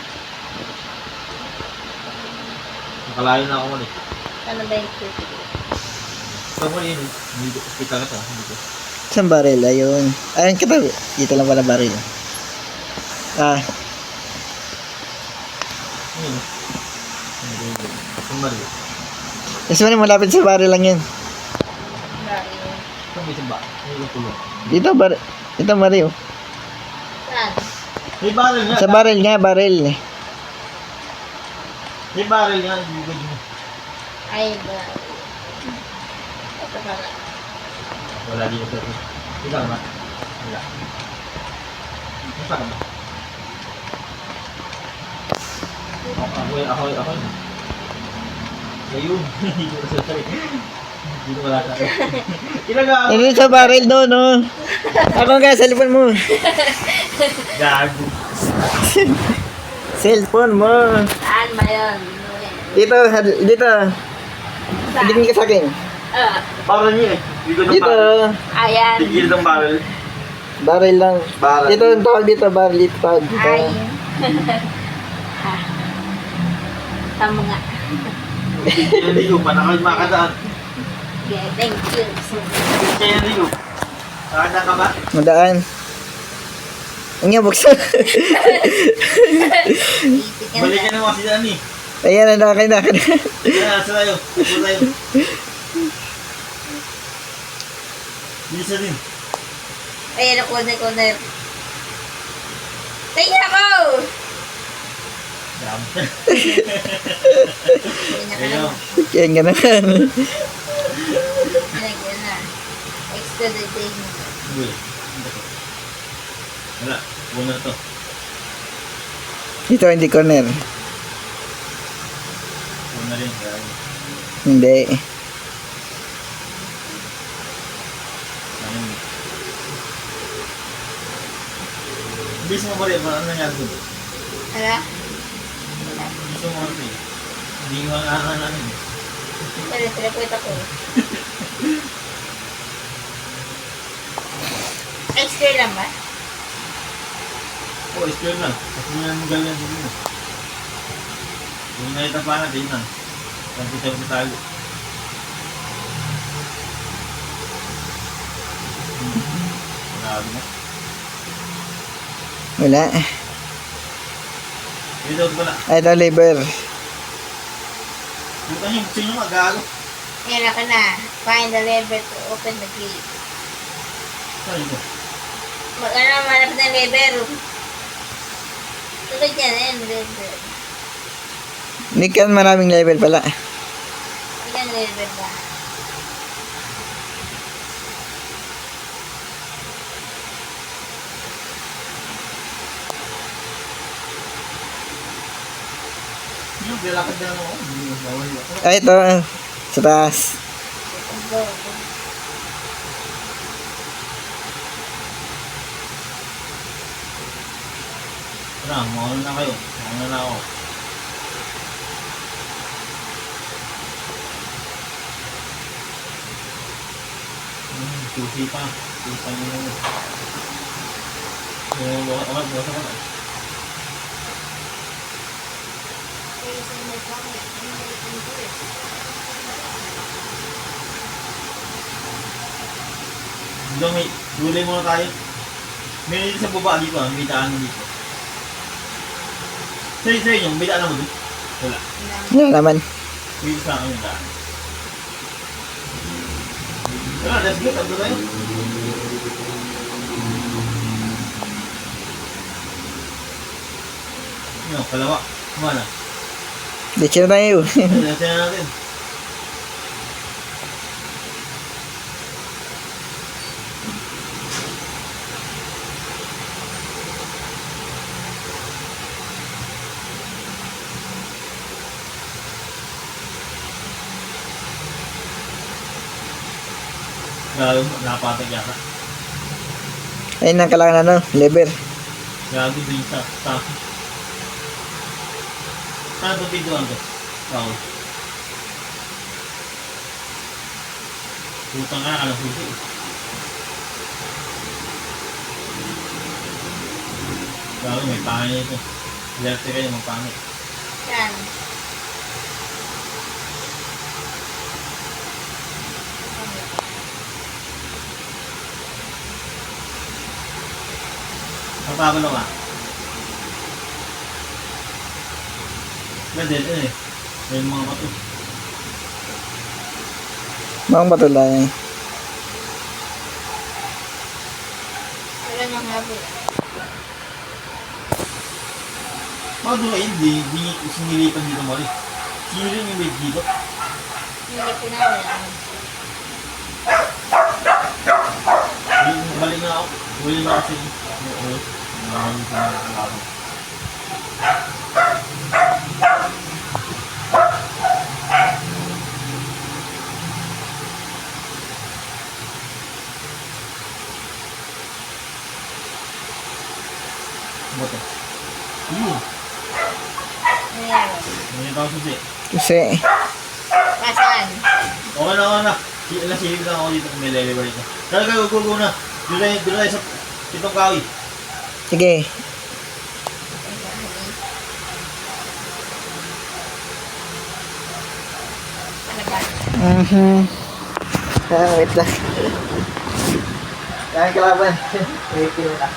Nakalayo na ako man eh. Ano ba yung case? Ito mo yun eh. Hindi ko. Kita Hindi ko. Saan baril? Ayun. Ayun kita. Dito lang pala baril. Ah, Ayun eh. Ang baril. mas malapit sa baril lang yun. Barrio. Ito may simba. May tulong. Dito, baril. Dito, Mario. Saan? May barrel nga. Sa baril nga, baril. May barrel nga. Hindi ko dyan. Ay, barrio. Ito pala. Wala dito sa akin. Ikaw naman. Wala. Masa ka ba? Ako. Ayun. Hindi ko nasasari. Hindi ko wala sa akin. Ilaga. Ano sa baril doon, no? Ako nga, cellphone mo. Gago. Cellphone mo. Saan ba yun? Dito, dito. Tingin ka sa akin. Barrel niya eh. Hindi ko Dito. Ayan. Tigil ng barrel. Baril lang. Baril. Dito, ang tawag dito, baril. Dito, tawag dito. Ay. Tama nga. Hindi ko pa nakamakadaan. Yeah, thank you. Kaya hindi ko. Nakadaan ka ba? Madaan. Ang nga, buksan. Balikan na mga si Dani. Ayan, ang nakakain na. Kaya nasa tayo. Ito tayo. Bisa din. Ayan, corner. Tingnan ako! Dam. Tingnan ka Ayun. naman. Kaya nga naman. Lagyan na. Extra day mo. Uy. Wala. Una to. Dito, hindi corner. Una rin. Hindi. Ayun. Mabilis mo ba rin? Ano nangyari doon? Ala? Mabilis mo ba rin? Hindi mo ano eh. Pwede, pinakwita ko. Extra lang ba? Oo, explain lang. Kasi mo yung galing yan dito. Yung nakita pa natin na. Ang kita mo tayo. Grabe na. Wala. Dito pala. Ay, ito, liver. Bukan yung sino magago. Yan ako na. Find the lever to open the gate. Saan ito? Manap ng lever. Tulad yan, lever. Nikan, maraming level pala. Ilan lever ba? Yung lalakad na ako. Hindi mo bawal ako. Ay, ito. Sa taas. Go. Tara, mauna na kayo. Mauna na ako. Susi pa. Susi pa nyo na. Bukas ako na. Dito may, gulay muna tayo. May dito sa baba dito may daan dito. Sa inyo, may daan mo dito? Wala. Wala naman. May isa kami yung daan. Tara, let's go. Tatlo tayo. Ano, kalawa. Kumana. Ditch na tayo. Let's na natin. Gago, napatag yata. Ayun ang kailangan ano, lever. Gago din sa saan ito pintuan ko? Wow. Putang ka na ka ng puti. Gago, may pangit ito. Electric kayo, magpangit. Yan. Magpagulo ka. Pwede, eh. May mga bato. Mga batulay. Wala nang habol. Mga doon kayo, di sinilipan dito mo rin. Sinilin yung bed dito. Hindi pinawala. Balik na ako. Huli na kasi. Marami ko na nakalaban. Ano ba ito? Ayan. Ano yung tawag susi? Kasi, Pasan? Okay na. Nasilip lang ako dito kung may level ito. Talaga, gugulo na. Doon tayo sa pitong kawi. sige. Wait lang. Kaya kalaban. Wait lang.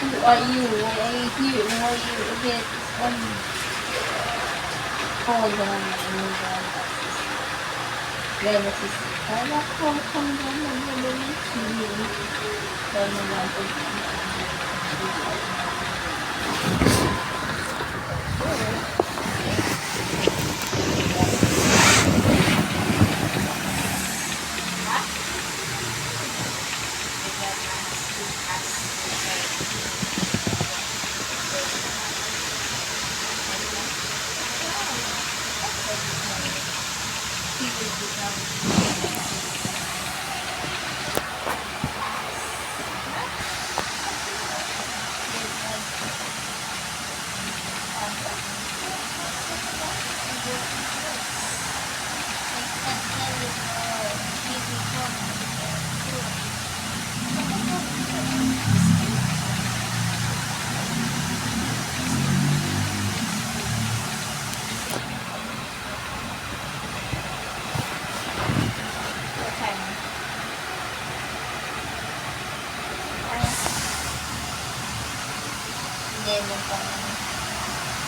Who are you? Why are you here? Why are you a bit hold on. Genesis. Kala ko kung gano'n naman siya. Gano'n lang po.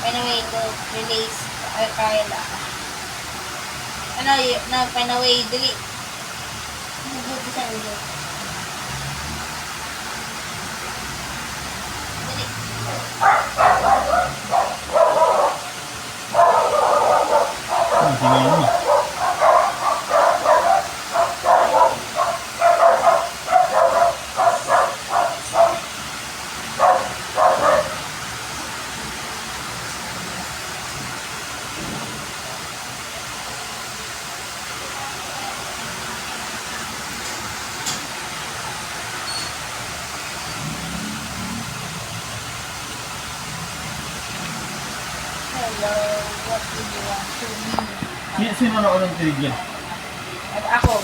Anyway, the release kaya lang. Ano yun? Na, panaway, dali. Mabuti sa ulo. Dali. Tingnan mo. Hello, what do you want to me? Sino na ulang trigger? At ako.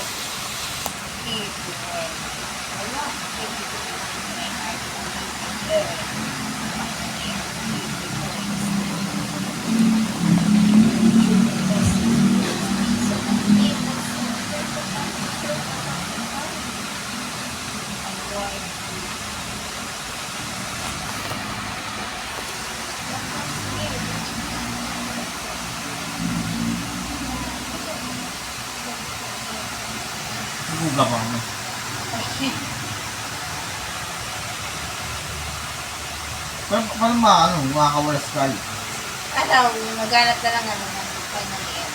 Huga pa mo. Paano makakawalas ka? Ano, maghanap na lang ano ng final year.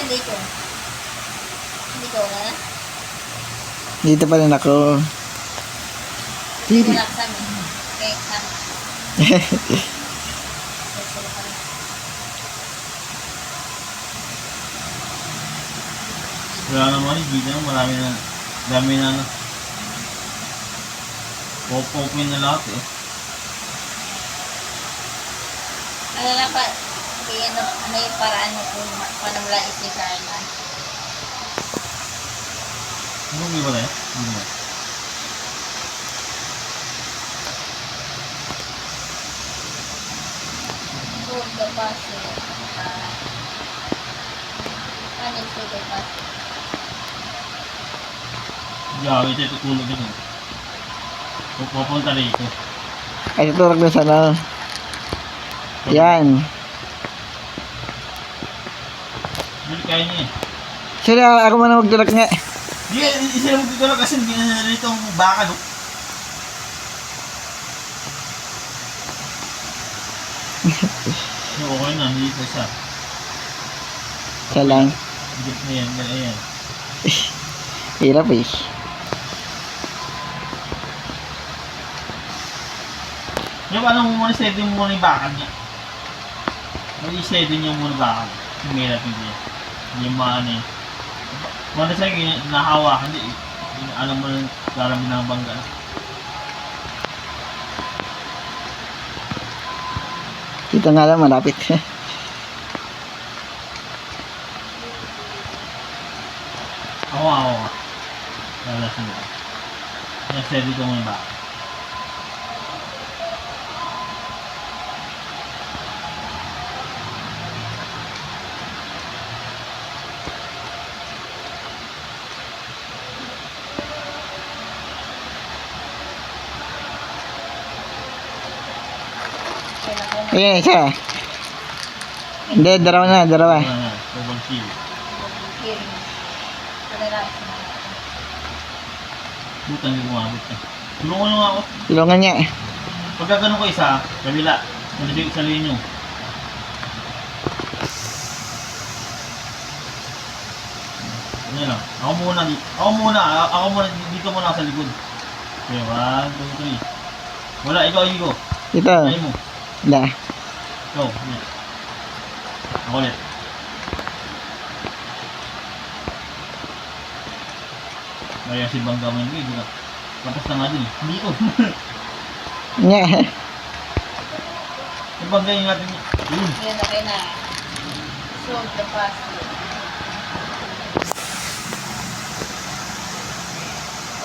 Hindi ko. Hindi ko na. Dito pa rin ako. Hindi ko na kasama. Okay, kasama. Wala naman, hindi na, marami na, dami na ano. Pop-popin na lahat eh. Ano na pa, kaya ano yung paraan mo kung paano mo lang isi Carla? Ano ba ba eh? Ano ba? Food the puzzle. Ano yung food the puzzle? Gawi ito, tutulog ito. Pupunta rito. Ay, tuturok na sana. Yan. Hindi kaya niya eh. Sige, ako muna magtulak nga. Hindi, isa lang tutulog kasi hindi na narito ang baka no. Okay na, hindi ito siya. Siya lang. Higit na yan, ayan. Hirap eh. Yung paano mo muna setting mo muna yung bakal niya. Mag-i-setting niyo muna bakal. Yung may lapin niya. Yung mga ano eh. Muna sa akin, nahawakan di eh. Alam mo nang laraming ng bangga. Dito nga lang, malapit. Ako. Lalasin mo. Setting ko muna yung bakal. Ayan, isa. Hindi, dalawa na, dalawa. Wala na. Double kill. Hearing. Kadalasan na. Butang yung umabot na. Tulungan nyo nga ako. Tulungan niya. Pagka ganun ko isa, kabila. Nalibig sa linyo. Ano lang. Ako muna. Ako muna. Dito muna ako sa likod. Okay, 1, 2, 3. Wala, ikaw. Ito. Ayaw mo. Wala. Ikaw. Ulit. Ako ulit. Kaya si Bangga mo yun. Tapos na nga din. Hindi ko. Nga. Si Bangga yung natin. Yun. Ayan, okay na. Solve the puzzle.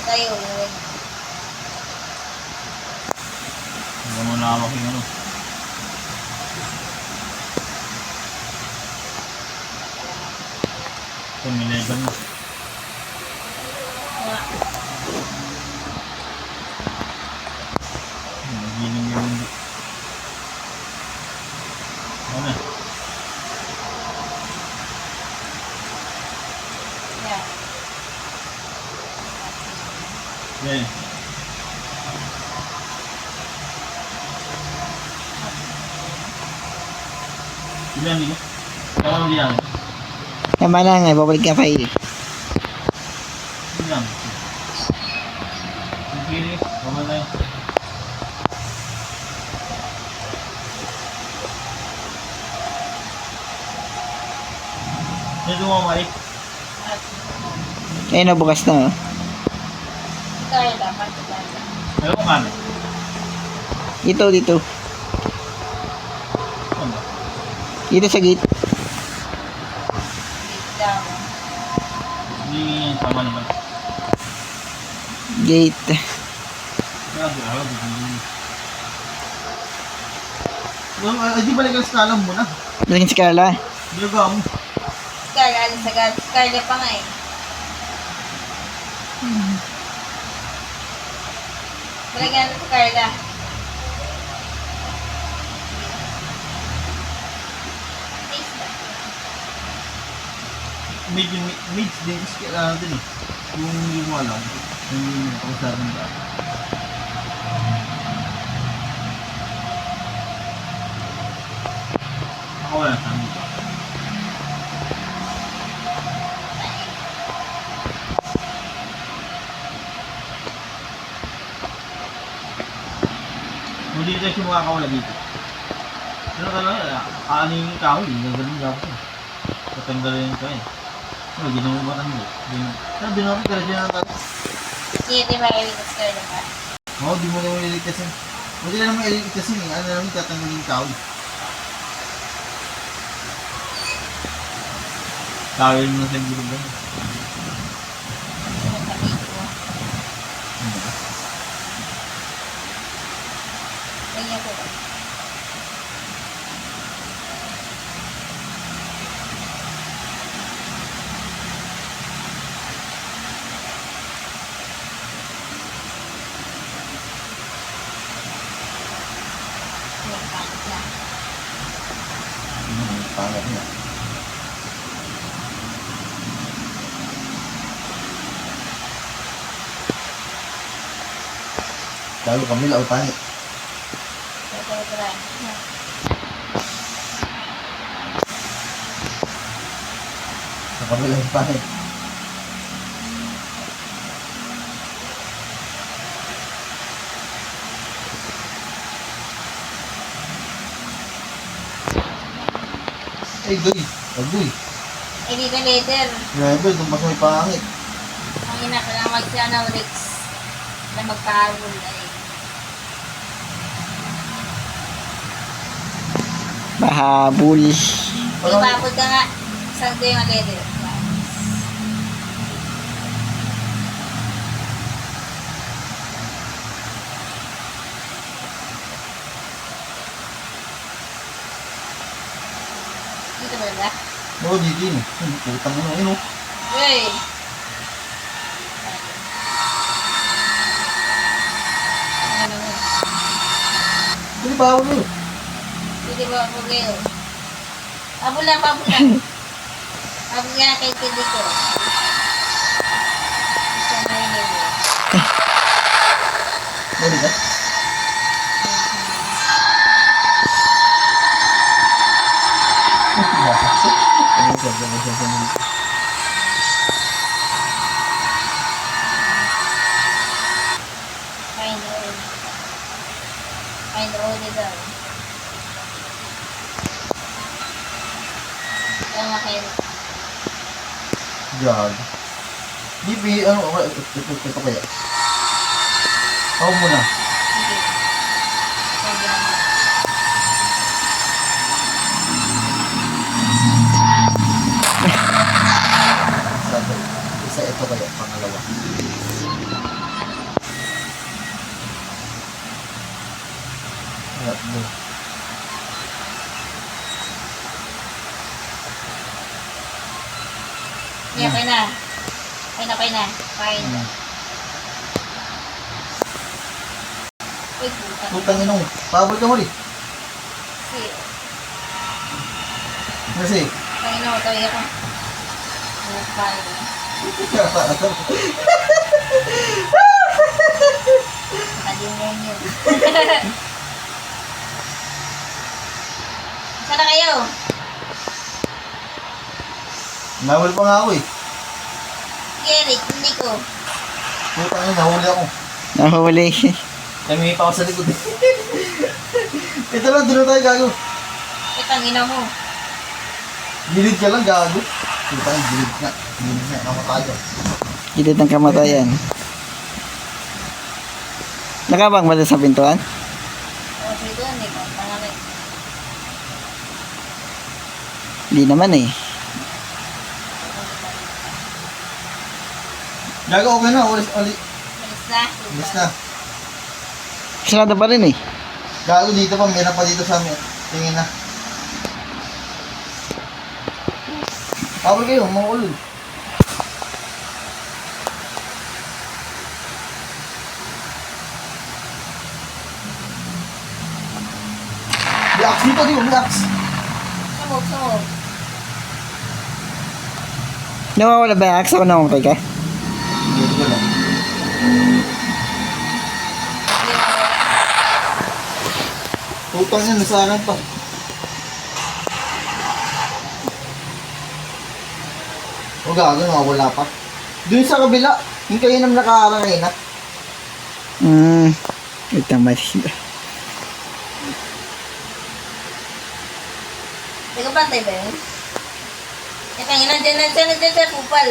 Tayo, yun. Hindi mo nakawak yung ano. Pumilegan mo. Nagiling yung hindi. Ano na? Yeah. Okay. Ilan dito? Tama mo diyan. Tama na nga, babalik ka pa eh. Ilan? Sige, tama na yun. Sino bumabalik? At Ayun na, bukas na. Oh. tayo dapat talaga. Ayaw mo kami. Dito, dito. Ano ba? Dito sa gate. Wait down. Hindi tama naman. Gate. Grabe, araw, hindi. Di balik ang skala mo na. Balikin si Carla. Ginagawa mo. Scarla, alis agad. Scarla pa nga eh. Balagyan natin si Carla. Please ba? Medyo mage din. Kailangan din eh. Kung hindi mo alam. Hindi mo ako sa akin ba. Ako wala sa amin. Hindi tayo siya makakawala dito. Ano ka lang, aanin yung kahoy, gagaling dapat eh. Tatanggalin yung kahoy. Ano, ginawin ba kami? Ano, binawin ka rin siya ng tatay? Hindi, di ba kayo sa Scarla pa? Oo, di mo naman iligtasin. Hindi na naman iligtasin eh. Ano naman tatanggalin yung kahoy. Kahoy mo na sa gilid lang. Yung kapit ko. Ganyan ko ba? Yung pangit na. Pangat niya. Lalo kami lao pangit. Tara. Sa kami lao pangit. Eh, Goy. Agoy. Eh, di ka leader. Grabe, tumas may pangit. Ang ina ka lang mag-siya ng Rex na magkaharol ay Mahabol. ibabod ka nga. Saan ko yung leader? Dito ba ba? Oo, di din. Putang ano, ano. Uy! Ano mo? Hindi ba ako nun? Hindi ba ako kayo? Habol lang, habol lang. Habol nga kay pili ko. Isa na yun yun. Dali ka? Find all. Find all the daw. Kaya nga kayo. Gag. Di, ano, ito kaya. Ako muna. Sige. Sabi naman. Isa ito kaya, pangalawa. Tatlo. Sige, okay na. Okay na. Fine. Uy, puta. Putang inong, pabol ka mo rin. Sige. Kasi, Pangin ako, tawag ako. Bukal. Nakalimutan yun. Saan na kayo? nawal pa nga ako eh. Gerrit, hindi ko. Putang ina, nahuli ako. Nahuli. Namingi pa ako sa likod eh. Ito lang, doon na tayo gago. Tangina mo. Gilid ka lang gago. Putang ina, gilid nga. Gilid nga, namatayo. Gilid ng kamatayan. Nakabang ba sa pintuan? Okay doon, di ba? Pangalan. Hindi naman eh. Gago, okay na. Ulis. Alis na. Ulis na. Sarado pa rin eh. Gago dito pa, meron pa dito sa amin. Tingin na. Pabol kayo, mga ulol. Relax dito, di ba? Relax. Sumog. Nawawala ba yung axe ako namamatay ka? Dito ko lang. Putang yan, nasa akin pa. O gago, nawawala pa. Doon sa kabila, yung kayo nang nakaarangay na. Wait lang ba? Teka, pantay ba yun? Nandiyan sa kupal.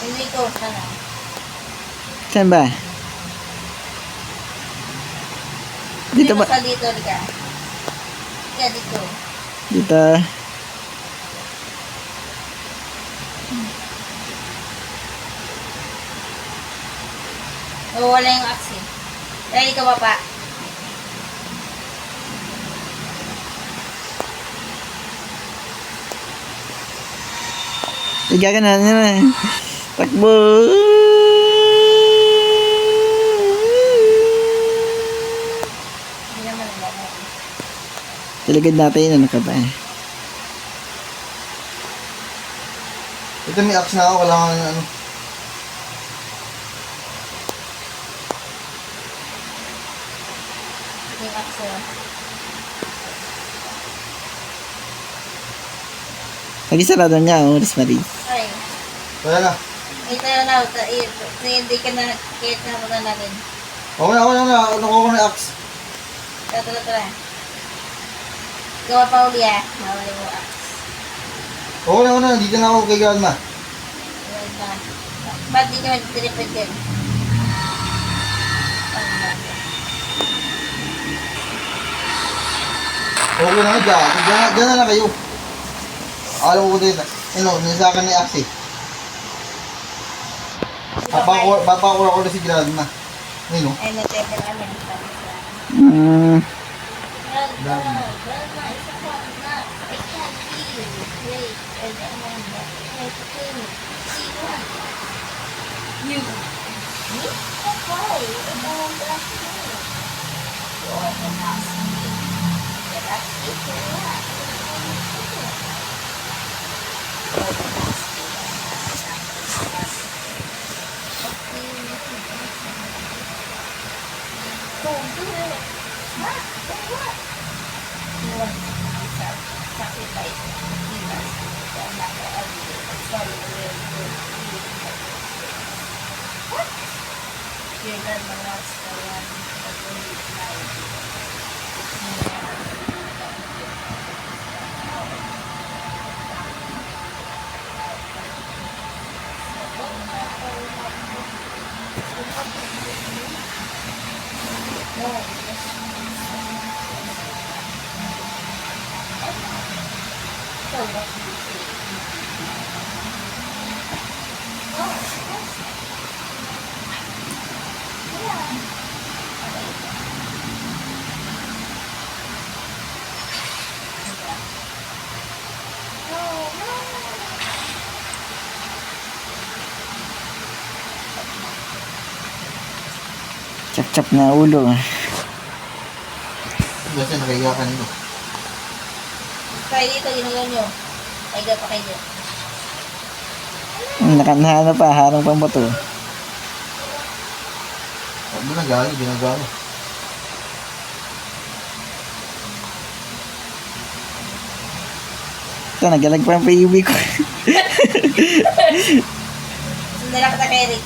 Hindi ko, sana. Saan ba? Dito ba? Sa dito, Lika. Lika, dito. Dito. Wala yung axe. Ready ka ba pa? Igaga na. Takbo. Hindi naman ang baka. Taligad natin ano ka ba? Ito may axe na ako, kailangan ano. Yung axe. Nagisarado niya, oras Marie. Ay. Wala na. Ito na. Hindi ka na. Kahit na muna natin. Okay na. Nakuha ko na yung axe. Tara. Gawa pa uli ah. Mawala mo axe. Okay na. Dito na ako kay Grandma. Wait na. Ba't di ka mag-tripid din? Okay na nga, dyan na lang kayo. Alam ko dito. Nasa akin ni axe eh. Papakura ko na si Grandma. Ayun o. Ay, natepe namin. Me? Why? I don't ask me. You already asked me. You asked me for what? You already asked me. Don't do it. What? For what? You want to sacrifice us. I'm not going to argue. It's not a real good. What? Your grandma wants the one that will be mine. So what do you say? Chap-chap na ulo. Kasi nakahiga ka nito. Kaya dito, ginagawa nyo. Kaya pa kayo. Nakanahan na pa, harang pang bato. Huwag mo na galing, ginagawa mo. Ito, nagalag pa ang PUB ko. Sundala kita kay Eric.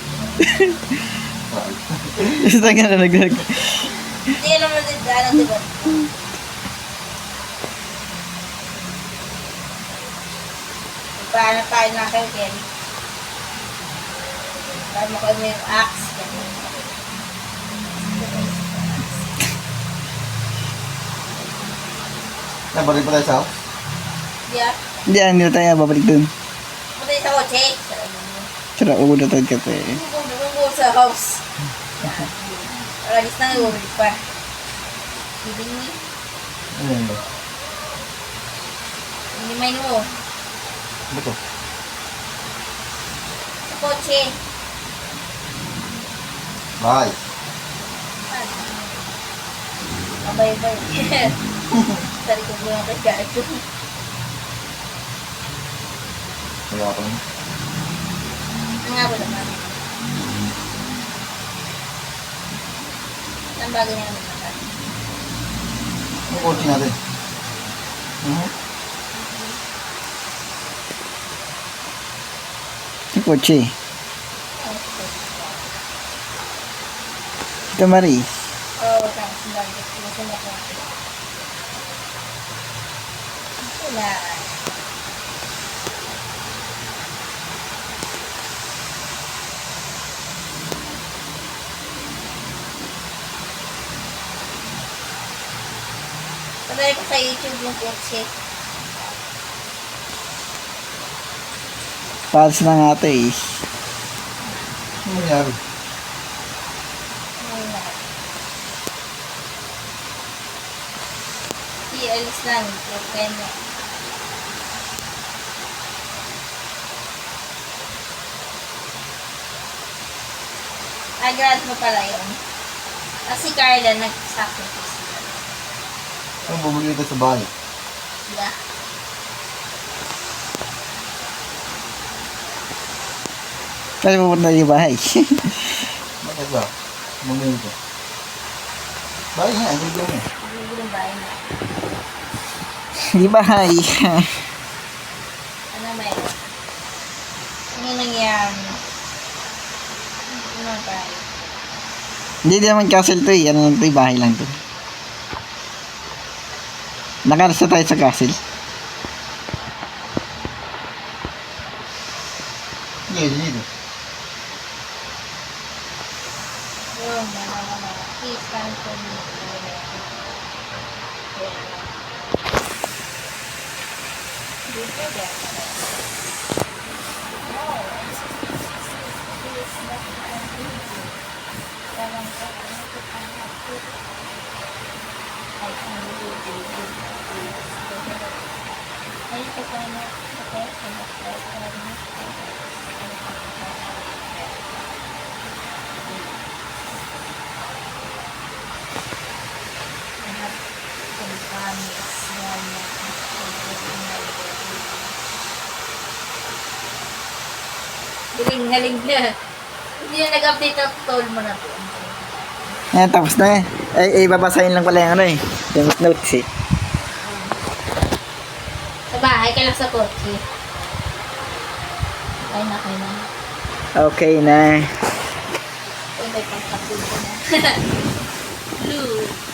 Basta nga na nagalag. Hindi ka naman din daan, di ba? Paano tayo na kayo, Ken? Paano kayo mo yung axe? Nabalik pa tayo sa house? Yeah. Hindi na tayo babalik dun. Punta sa kotse. Tara, ulo tayo kasi. Bumubog sa house. Alis na nga, bumubog pa. Kidding me? Ano yun ba? Hindi may mo. Ano to? Sa kotse. Bye. Abay-bay. Sari ko muna kay Gato. Kaya pa naman. Ang nga ba naman? Ang bagay niya naman. Ano kotse natin? Yung kotse. Ito, Marie. Oo, tapos ang bagay. Masama ko. Wala. Patay ko sa YouTube yung kotse. Paras na nga ito eh. Ano nangyari? Wala. Di, alis lang. Okay na. Grad mo pala yun. Kasi Carla nag-sacrifice na. Ano bumuli ito sa bahay? Yeah. Kasi pupunta yung bahay. Bakit ba? Bumuli ito. Bahay nga, hindi ko mo. Bibigong bahay na. Hindi bahay. Ano mayroon? Ano nangyari? Ano bahay? Hindi naman castle to eh. Ano lang to eh, bahay lang to. Nakarasa tayo sa castle. Hindi, dito. Yung mga isang community. Dito din. Galing na. Hindi na nag-update ang toll mo na to. Ayan, tapos na eh. Ay, babasahin lang pala yung ano eh. Yung notes eh. Sa bahay ka lang sa kotse. Kaya na. Okay na. Ay, may pagkapin ko na. Blue.